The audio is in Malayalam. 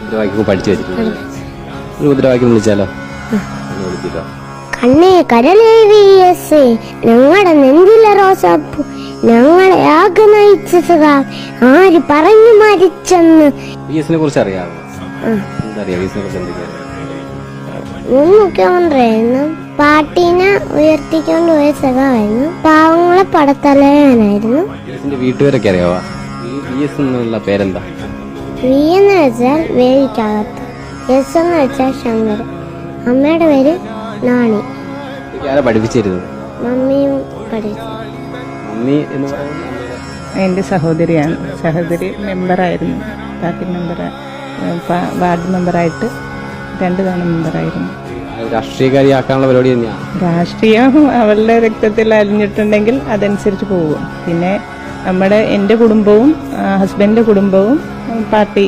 മുദ്രാവാക്യം പഠിച്ചു വെച്ചിട്ടുണ്ട്. ഒരു മുദ്രാവാക്യം വിളിച്ചാലോ? വിളിച്ചിട്ടോ. കണ്ണേ കരളേ VS ഞങ്ങളുടെ നെഞ്ചിലെ റോസാപ്പൂ ഞങ്ങളെ ആകെ നയിച്ച സഖാവ് ആര് പറഞ്ഞു മരിച്ചെന്ന്. VS-നെ കുറിച്ച് അറിയാമോ? എന്തറിയാം VS-നെ കുറിച്ച്? എന്തൊക്കെയാണ്? മുൻ മുഖ്യമന്ത്രിയായിരുന്നു, പാർട്ടീനെ ഉയർത്തിക്കൊണ്ട് പോയ സഖാവായിരുന്നു, പാവങ്ങളെ പടത്തലവനായിരുന്നു. VS-ന്റെ വീട്ടുപേരൊക്കെ അറിയാവോ? VS എന്നുള്ള പേരെന്താ? V എന്ന് വെച്ചാൽ വേവിക്കകത്ത്, S എന്ന് വെച്ചാൽ ശങ്കർ, അമ്മയുടെ പേര് നാണി. ആരാ പഠിപ്പിച്ചിരുന്നത്? മമ്മിയും പഠിച്ചു. മമ്മി എന്ന് പറയുന്നത് എൻ്റെ സഹോദരിയാണ്. സഹോദരി മെമ്പറായിരുന്നു, പാർട്ടി മെമ്പർ, വാർഡ് മെമ്പറായിട്ട് 2 തവണ മെമ്പറായിരുന്നു. രാഷ്ട്രീയക്കാരിയാക്കാനുള്ള പരിപാടി തന്നെയാണ്. രാഷ്ട്രീയം അവളുടെ രക്തത്തിൽ അലിഞ്ഞിട്ടുണ്ടെങ്കിൽ അതനുസരിച്ച് പോകും. പിന്നെ എൻ്റെ കുടുംബവും ഹസ്ബൻഡിൻ്റെ കുടുംബവും പാർട്ടി